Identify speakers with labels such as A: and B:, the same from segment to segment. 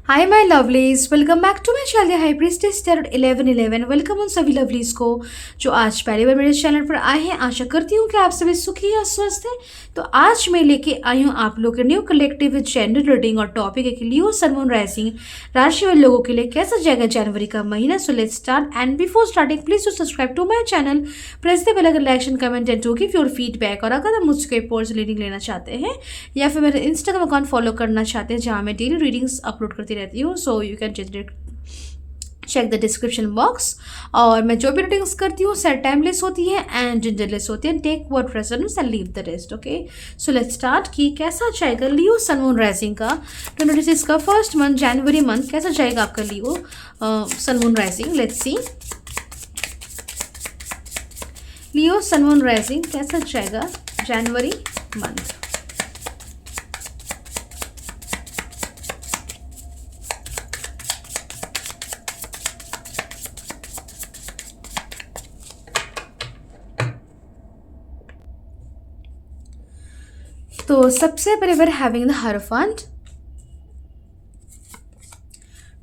A: Hi my lovelies, welcome back to my channel high priestess tarot 1111। Welcome उन सभी lovelies को जो आज पहली बार मेरे चैनल पर आए हैं। आशा करती हूँ कि आप सभी सुखी या स्वस्थ हैं। तो आज मैं लेके आई हूँ आप लोग के न्यू कलेक्टिव जेंडर रीडिंग और टॉपिक है कि लियो सन मून राइजिंग राशि वाले लोगों के लिए कैसा जाएगा जनवरी का महीना। So let's start and before starting please to subscribe to my channel, press the bell icon, like and comment and to give your feedback. और अगर आप मुझसे कोई पर्सनल रीडिंग लेना चाहते हैं या फिर मेरे इंस्टाग्राम अकाउंट फॉलो करना चाहते हैं जहाँ मैं डेली रीडिंग्स अपलोड करती रहती हूँ, so you can check the description box. और मैं जो भी रीडिंग्स करती हूँ सेट टाइमलेस होती है एंड जेंडरलेस होती है। Take what resonates and leave the rest. Okay, so let's start कि कैसा जाएगा लियो सन मून राइजिंग का 2026 का फर्स्ट मंथ जनवरी मंथ कैसा जाएगा आपका Leo sun moon rising. Let's see Leo sun moon rising कैसा जाएगा जनवरी मंथ। तो सबसे पहले we're having the Hierophant,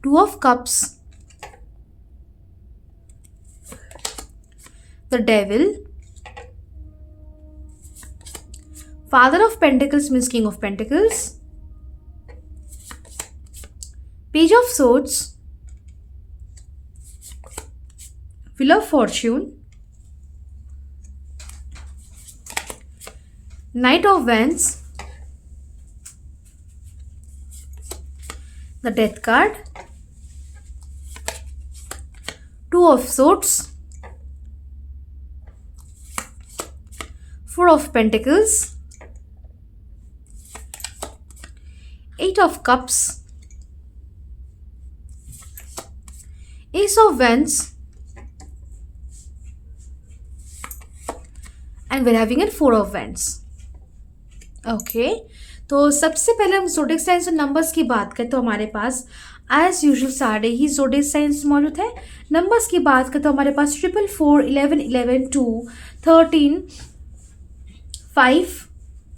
A: Two of Cups, the Devil, Father of Pentacles means King of Pentacles, Page of Swords, Wheel of Fortune, Knight of Wands, the Death card, Two of Swords, Four of Pentacles, Eight of Cups, Ace of Wands, and we're having it Four of Wands. Okay तो सबसे पहले हम zodiac science और numbers की बात करें तो हमारे पास एज यूजुअल सारे ही ज़ोडिएक साइंस मौजूद है। नंबर्स की बात करें तो हमारे पास 444, 11, 11, 2, 13, 5,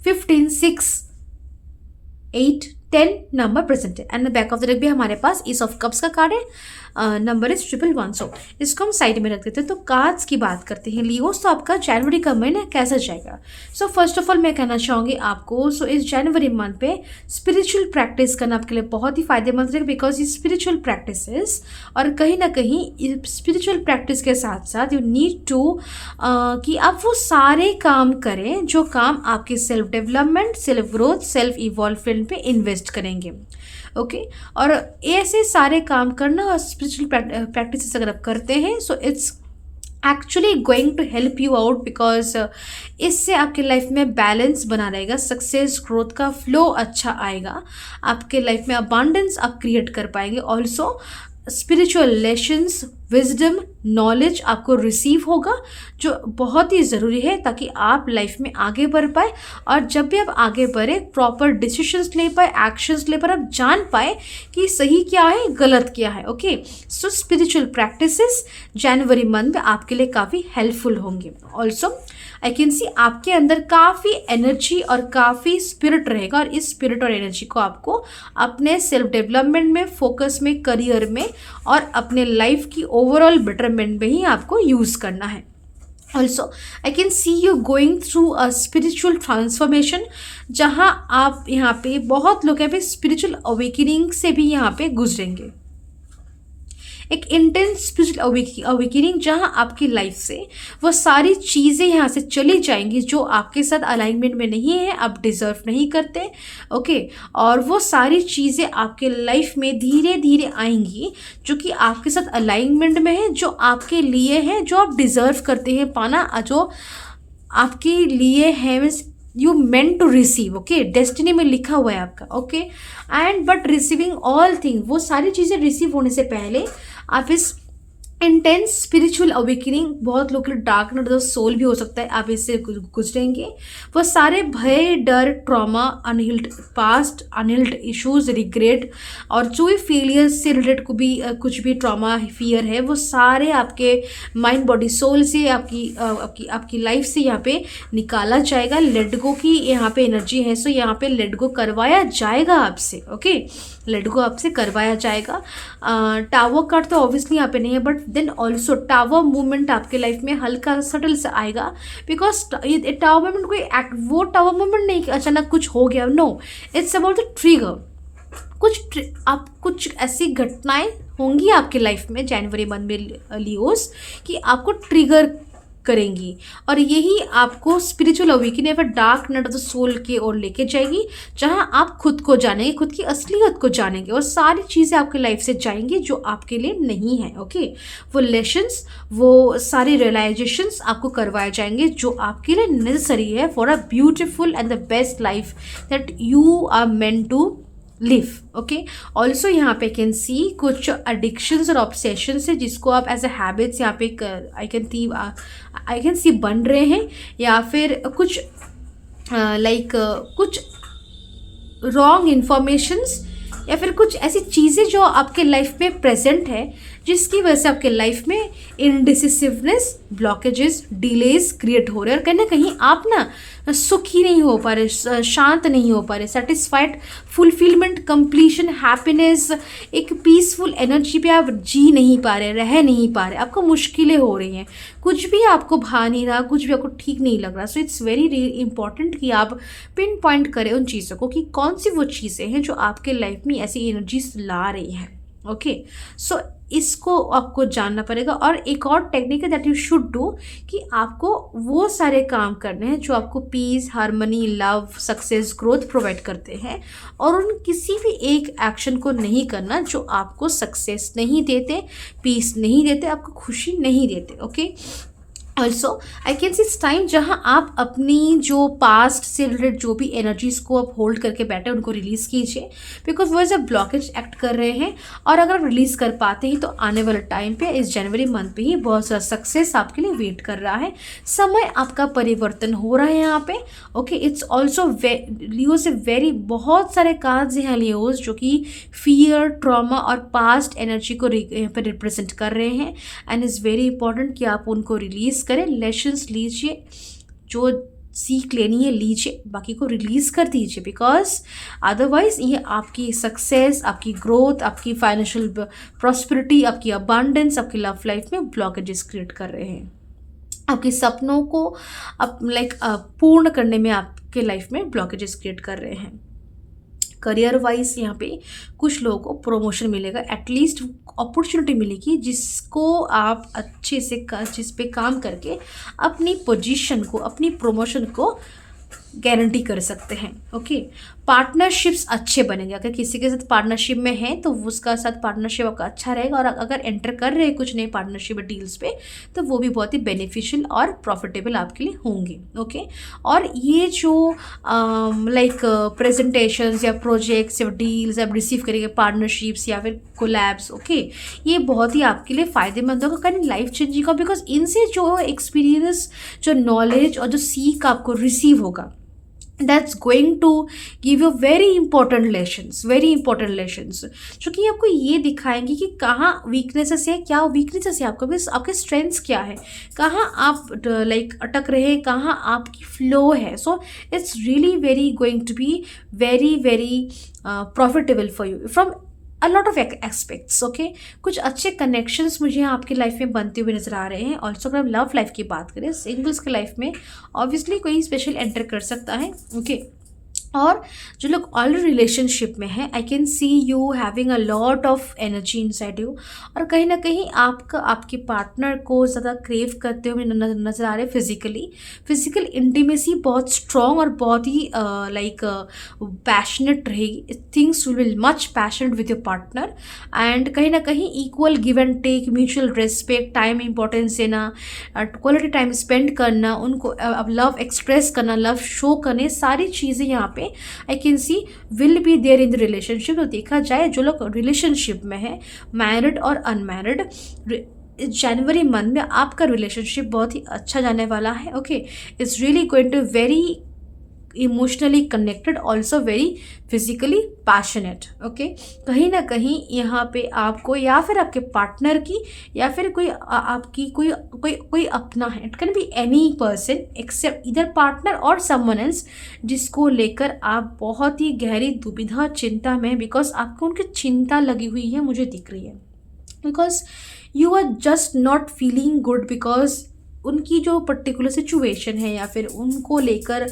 A: 15, 6, 8, 10 नंबर प्रेजेंट है। And back of the deck भी हमारे पास ईस ऑफ कप्स का कार्ड है, नंबर इज 111। सो इसको हम साइड में रख देते हैं। तो कार्ड्स की बात करते हैं लियोस, तो आपका जनवरी का महीना कैसा जाएगा। सो फर्स्ट ऑफ ऑल मैं कहना चाहूँगी आपको, सो इस जनवरी मंथ पे स्पिरिचुअल प्रैक्टिस करना आपके लिए बहुत ही फायदेमंद रहेगा बिकॉज ये स्पिरिचुअल प्रैक्टिसेस और कहीं ना कहीं स्पिरिचुअल प्रैक्टिस के साथ साथ यू नीड टू कि आप वो सारे काम करें जो काम आपके self development, self growth, self involvement पे इन्वेस्ट करेंगे। ओके और ऐसे सारे काम करना और स्पिरिचुअल प्रैक्टिसेस अगर आप करते हैं so it's actually going to help you out because इससे आपके लाइफ में बैलेंस बना रहेगा, सक्सेस ग्रोथ का फ्लो अच्छा आएगा, आपके लाइफ में अबांडेंस आप क्रिएट कर पाएंगे। Also spiritual lessons, wisdom, knowledge आपको रिसीव होगा जो बहुत ही ज़रूरी है ताकि आप लाइफ में आगे बढ़ पाए। और जब भी आप आगे बढ़े प्रॉपर डिसीजंस ले पाए, एक्शंस ले पाए, आप जान पाए कि सही क्या है गलत क्या है। ओके सो स्पिरिचुअल प्रैक्टिसेस जनवरी मंथ में आपके लिए काफ़ी हेल्पफुल होंगे। ऑल्सो आई कैन सी आपके अंदर काफ़ी एनर्जी और काफ़ी स्पिरिट रहेगा और इस स्पिरिट और एनर्जी को आपको अपने सेल्फ डेवलपमेंट में, फोकस में, करियर में और अपने लाइफ की ओवरऑल बेटरमेंट में ही आपको यूज़ करना है। Also I can C you going through a spiritual transformation जहाँ आप यहाँ पे बहुत लोग यहाँ पे स्पिरिचुअल अवेकनिंग से भी यहाँ पे गुजरेंगे, एक इंटेंस स्पिरिचुअल अवेकनिंग जहाँ आपकी लाइफ से वो सारी चीज़ें यहाँ से चली जाएंगी जो आपके साथ अलाइनमेंट में नहीं है, आप डिज़र्व नहीं करते। ओके और वो सारी चीज़ें आपके लाइफ में धीरे धीरे आएंगी जो कि आपके साथ अलाइनमेंट में है, जो आपके लिए है, जो आप डिज़र्व करते हैं पाना, जो आपके लिए है, means you meant to receive. Okay destiny में लिखा हुआ है आपका। Okay and but receiving all thing, वो सारी चीज़ें रिसीव होने से पहले आप इस इंटेंस स्पिरिचुअल अवेकनिंग, बहुत लोग के लिए dark night of the soul भी हो सकता है, आप इससे गुजरेंगे। वो सारे भय, डर, trauma, unhealed past, unhealed issues, regret और जो भी फेलियर से रिलेटेड को भी कुछ भी ट्रॉमा फियर है, वो सारे आपके माइंड बॉडी सोल से आपकी लाइफ से यहाँ पे निकाला जाएगा। लेट गो की यहाँ पे एनर्जी है, सो यहाँ पे लेट गो करवाया जाएगा आपसे। ओके, लेट गो आपसे करवाया जाएगा। टावर कार्ड तो ऑब्वियसली यहाँ पे नहीं है, but then also tower movement आपके लाइफ में हल्का सटल से आएगा, बिकॉज टावर मूवमेंट कोई वो टावर मूवमेंट नहीं कि अचानक कुछ हो गया, no, it's about the trigger. कुछ ऐसी घटनाएं होंगी आपके लाइफ में जनवरी मंथ में लियोस, कि आपको ट्रिगर करेंगी, और यही आपको स्पिरिचुअल अवेकनिंग या फिर dark night of the soul की ओर लेके जाएगी, जहां आप खुद को जानेंगे, खुद की असलियत को जानेंगे, और सारी चीज़ें आपके लाइफ से जाएंगी जो आपके लिए नहीं है। ओके, वो लेसन्स, वो सारी रियलाइजेशंस आपको करवाए जाएंगे जो आपके लिए नेसेसरी है for a beautiful and the best life that you are meant to live. Okay, also यहाँ पे कैन सी कुछ एडिक्शंस और ऑब्सेशंस है जिसको आप एज अ हैबिट्स यहाँ पे आई कैन सी बन रहे हैं, या फिर कुछ कुछ रॉन्ग इन्फॉर्मेशंस या फिर कुछ ऐसी चीज़ें जो आपके लाइफ में प्रेजेंट है, जिसकी वजह से आपके लाइफ में इनडिसिसिवनेस, ब्लॉकेजेस, डिलेज क्रिएट हो रहे हैं, और कहीं ना कहीं आप ना सुखी नहीं हो पा रहे, शांत नहीं हो पा रहे, सेटिस्फाइड, फुलफिलमेंट, कंप्लीशन, हैप्पीनेस, एक पीसफुल एनर्जी पे आप जी नहीं पा रहे, रह नहीं पा रहे, आपको मुश्किलें हो रही हैं, कुछ भी आपको भा नहीं रहा, कुछ भी आपको ठीक नहीं लग रहा। सो इट्स वेरी इंपॉर्टेंट कि आप पिन पॉइंट करें उन चीज़ों को कि कौन सी वो चीज़ें हैं जो आपके लाइफ में ऐसी एनर्जीज ला रही हैं। ओके, सो इसको आपको जानना पड़ेगा। और एक और टेक्निक है दैट यू शुड डू, कि आपको वो सारे काम करने हैं जो आपको peace, harmony, love, success, growth provide करते हैं, और उन किसी भी एक एक्शन को नहीं करना जो आपको सक्सेस नहीं देते, पीस नहीं देते, आपको खुशी नहीं देते। ओके, ऑल्सो आई कैन सी इस टाइम जहाँ आप अपनी जो पास्ट से रिलेटेड जो भी एनर्जीज को आप होल्ड करके बैठे उनको रिलीज़ कीजिए, बिकॉज वो एज अ ब्लॉकेज एक्ट कर रहे हैं, और अगर आप रिलीज़ कर पाते हैं तो आने वाले टाइम पे इस जनवरी मंथ पे ही बहुत सारा सक्सेस आपके लिए वेट कर रहा है। समय आपका परिवर्तन हो रहा है यहाँ पे। ओके, इट्स ऑल्सो लियो से वेरी बहुत सारे कार्ड्स हैं लियोज जो कि फियर, ट्रॉमा और पास्ट एनर्जी को यहाँ पर रिप्रेजेंट कर रहे हैं, एंड इज़ वेरी इंपॉर्टेंट कि आप उनको रिलीज़ करें, लेसन्स लीजिए, जो सीख लेनी है लीजिए, बाकी को रिलीज़ कर दीजिए, बिकॉज अदरवाइज ये आपकी सक्सेस, आपकी ग्रोथ, आपकी फाइनेंशियल प्रॉस्पेरिटी, आपकी अबांडेंस, आपकी लव लाइफ में ब्लॉकेजेस क्रिएट कर रहे हैं, आपके सपनों को पूर्ण करने में आपके लाइफ में ब्लॉकेजेस क्रिएट कर रहे हैं। करियर वाइज यहाँ पे कुछ लोगों को प्रमोशन मिलेगा, एटलीस्ट अपॉर्चुनिटी मिलेगी जिसको आप अच्छे से जिस पे काम करके अपनी पोजीशन को, अपनी प्रमोशन को गारंटी कर सकते हैं। ओके, पार्टनरशिप्स अच्छे बनेंगे, अगर किसी के साथ पार्टनरशिप में है तो उसका साथ पार्टनरशिप आपका अच्छा रहेगा, और अगर एंटर कर रहे हैं कुछ नए पार्टनरशिप डील्स पे तो वो भी बहुत ही बेनिफिशियल और प्रॉफिटेबल आपके लिए होंगे। ओके, और ये जो प्रेजेंटेशंस या प्रोजेक्ट्स या डील्स आप रिसीव करेंगे, पार्टनरशिप्स या फिर कोलैब्स, ओके, ये बहुत ही आपके लिए फ़ायदेमंद होगा, कहीं लाइफ चेंजिंग का, बिकॉज इनसे जो एक्सपीरियंस, जो नॉलेज और जो सीख आपको रिसीव होगा, that's going to give you very important lessons जो कि आपको ये दिखाएंगे कि कहाँ वीकनेसेस है, क्या वीकनेसेस है आपके स्ट्रेंथ्स क्या है, कहाँ आप अटक रहे हैं, कहाँ आपकी फ्लो है। So it's really very going to be very profitable for you from a lot of aspects. Okay, कुछ अच्छे कनेक्शंस मुझे यहाँ आपकी लाइफ में बनते हुए नजर आ रहे हैं। ऑल्सो अगर हम लव लाइफ की बात करें, सिंगल्स के लाइफ में ऑब्वियसली कोई स्पेशल एंटर कर सकता है। ओके, और जो लोग ऑलरेडी रिलेशनशिप में हैं, आई can C you having a lot of energy inside you, और कहीं ना कहीं आपके पार्टनर को ज़्यादा क्रेव करते हुए नज़र आ रहे हैं। फिजिकल इंटीमेसी बहुत स्ट्रॉन्ग और बहुत ही पैशनेट रहेगी, things will be much passionate with your partner, and कहीं ना कहीं equal give and take, mutual respect, time importance देना, क्वालिटी टाइम स्पेंड करना, उनको लव एक्सप्रेस करना, लव शो करने, सारी चीज़ें यहाँ पे I can see will be there in the relationship. तो देखा जाए जो लोग रिलेशनशिप में है, मैरिड और अनमैरिड, इस जनवरी मंथ में आपका रिलेशनशिप बहुत ही अच्छा जाने वाला है। Okay, it's really going to very emotionally connected, also very physically passionate. Okay, कहीं ना कहीं यहाँ पे आपको या फिर आपके पार्टनर की या फिर कोई आपकी कोई कोई कोई अपना है, it can be any person except इधर पार्टनर और समवन एल्स, जिसको लेकर आप बहुत ही गहरी दुविधा चिंता में, बिकॉज आपको उनकी चिंता लगी हुई है, मुझे दिख रही है। Because you are just not feeling good, because उनकी जो पर्टिकुलर सिचुएशन है या फिर उनको लेकर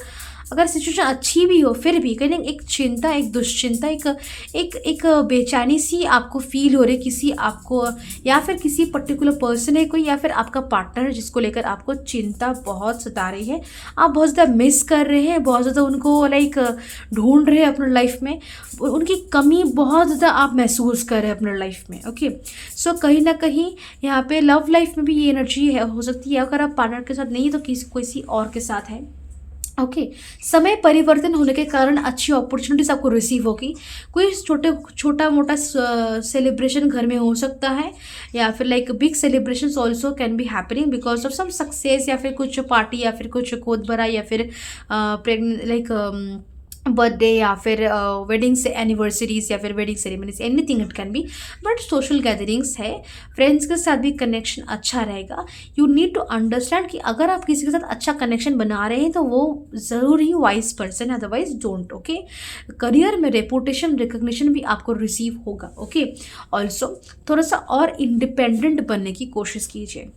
A: अगर सिचुएशन अच्छी भी हो फिर भी कहीं एक चिंता, एक दुश्चिंता, एक बेचैनी सी आपको फील हो रही किसी आपको, या फिर किसी पर्टिकुलर पर्सन है कोई, या फिर आपका पार्टनर है जिसको लेकर आपको चिंता बहुत सता रही है। आप बहुत ज़्यादा मिस कर रहे हैं, बहुत ज़्यादा उनको लाइक ढूंढ रहे हैं अपने लाइफ में, उनकी कमी बहुत ज़्यादा आप महसूस कर रहे हैं अपने लाइफ में। ओके, सो कहीं ना कहीं यहाँ पे लव लाइफ में भी ये एनर्जी है, हो सकती है अगर आप पार्टनर के साथ नहीं तो किसी और के साथ है। ओके, समय परिवर्तन होने के कारण अच्छी अपॉर्चुनिटीज आपको रिसीव होगी। कोई छोटा मोटा सेलिब्रेशन घर में हो सकता है, या फिर like big celebrations also can be happening because of some success, या फिर कुछ पार्टी, या फिर कुछ गोद भरा, या फिर प्रेगनेंट लाइक बर्थडे, या फिर वेडिंग से एनिवर्सरीज, या फिर wedding ceremonies, anything it can B, but social gatherings है, फ्रेंड्स के साथ भी कनेक्शन अच्छा रहेगा। यू नीड टू अंडरस्टैंड कि अगर आप किसी के साथ अच्छा कनेक्शन बना रहे हैं तो वो ज़रूरी वाइज पर्सन है, अदरवाइज डोंट। ओके, करियर में रेपुटेशन रिकग्निशन भी आपको रिसीव होगा। ओके, ऑल्सो थोड़ा सा और इंडिपेंडेंट बनने की कोशिश कीजिए।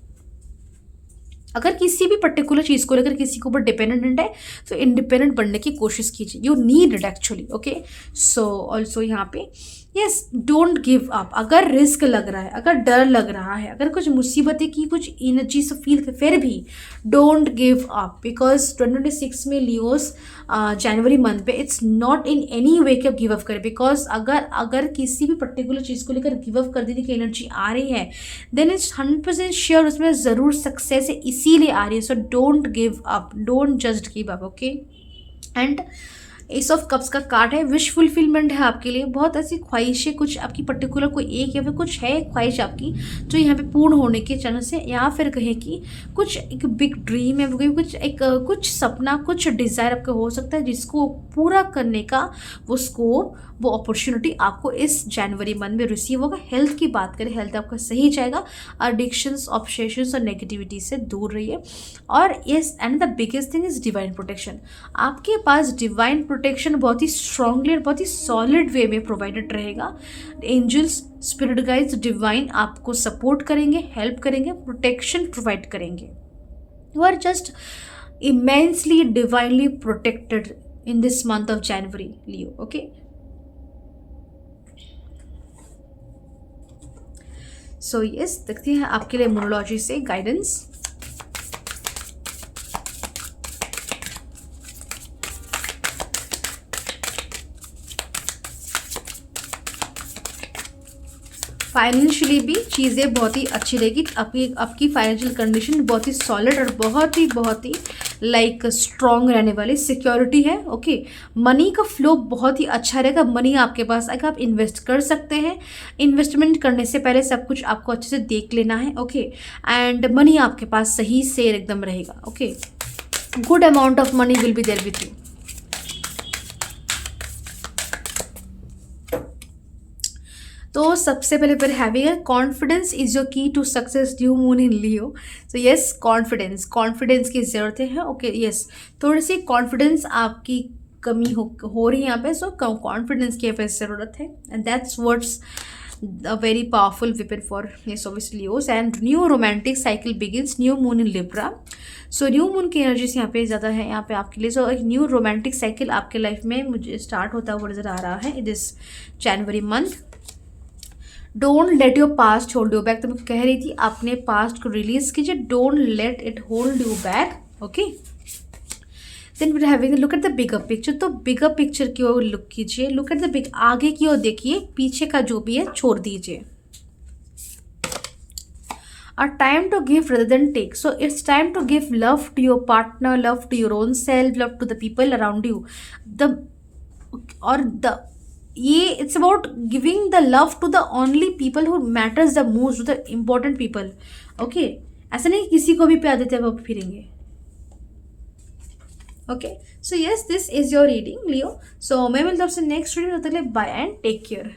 A: अगर किसी भी पर्टिकुलर चीज़ को लेकर किसी के ऊपर डिपेंडेंट है तो इंडिपेंडेंट बनने की कोशिश कीजिए, you need it actually. Okay, so also यहाँ पे यस, डोंट गिव अप। अगर रिस्क लग रहा है, अगर डर लग रहा है, अगर कुछ मुसीबतें की कुछ एनर्जी से फील कर, फिर भी डोंट गिव अप, बिकॉज 2026 में लियोस जनवरी मंथ पे it's not in any way कि आप गिव अप करें, बिकॉज अगर किसी भी पर्टिकुलर चीज़ को लेकर गिव अप कर देने की एनर्जी आ रही है देन इट्स 100% श्योर उसमें ज़रूर सक्सेस है, इसीलिए आ रही है। So don't give up, don't just give up. Okay, and S of cups का कार्ड है, विश फुलफिलमेंट है आपके लिए। बहुत ऐसी ख्वाहिशें, कुछ आपकी पर्टिकुलर कोई एक या फिर कुछ है ख्वाहिश आपकी जो यहाँ पे पूर्ण होने के चांस है, या फिर कहें कि कुछ एक बिग ड्रीम है, कुछ सपना, कुछ डिज़ायर आपका हो सकता है जिसको पूरा करने का वो स्कोप, वो अपॉर्चुनिटी आपको इस जनवरी मंथ में रिसीव होगा। हेल्थ की बात करें, हेल्थ आपका सही जाएगा, एडिक्शंस, ऑब्सेशंस और नेगेटिविटी से दूर रहिए। और yes, and the biggest thing is divine protection. आपके पास डिवाइन प्रोटेक्शन बहुत ही स्ट्रांगली और बहुत ही सॉलिड वे में प्रोवाइडेड रहेगा। एंजल्स, स्पिरिट गाइड्स, डिवाइन आपको सपोर्ट करेंगे, हेल्प करेंगे, प्रोटेक्शन प्रोवाइड करेंगे। You are just immensely divinely protected in this month of January, Leo. Okay, so yes, देखते हैं आपके लिए न्यूमरोलॉजी से गाइडेंस। फाइनेंशियली भी चीज़ें बहुत ही अच्छी रहेगी, आपकी फाइनेंशियल कंडीशन बहुत ही सॉलिड और बहुत ही लाइक स्ट्रॉन्ग रहने वाली, सिक्योरिटी है। ओके, मनी का फ्लो बहुत ही अच्छा रहेगा, मनी आपके पास आएगा, आप इन्वेस्ट कर सकते हैं। इन्वेस्टमेंट करने से पहले सब कुछ आपको अच्छे से देख लेना है। ओके, एंड मनी आपके पास सही से एकदम रहेगा। Okay, good amount of money will be there with you. तो सबसे पहले पर having confidence is your key to success, new moon in Leo. So yes, confidence की ज़रूरत है। ओके, यस, थोड़ी सी कॉन्फिडेंस आपकी कमी हो रही है यहाँ पे, सो कॉन्फिडेंस की यहाँ पे ज़रूरत है, and that's what's a very powerful weapon for yes obviously Leos। and new romantic cycle begins, new moon in Libra। so new moon की एनर्जीज यहाँ पे ज़्यादा है यहाँ पे आपके लिए। so एक न्यू रोमांटिक साइकिल आपके लाइफ में मुझे स्टार्ट होता हुआ नजर आ रहा है this January month. Don't let your past hold you back, तो मैं कह रही थी अपने पास्ट को रिलीज कीजिए, don't let it hold you back. Okay, then we are having look at the bigger picture. तो बिगर पिक्चर की ओर लुक कीजिए, लुक एट द बिग, आगे की ओर देखिए, पीछे का जो भी है छोड़ दीजिए। A time to give rather than take, so it's time to give love to your partner, love to your own self, love to the people around you, the ये it's about giving the love to the only people who matters the most, the important people. Okay, ऐसा नहीं किसी को भी प्यार देते हुए फिरेंगे। Okay, so yes, this is your reading Leo. So मैं मिलता हूँ आपसे नेक्स्ट वीडियो में, तब तक के लिए बाय एंड टेक केयर।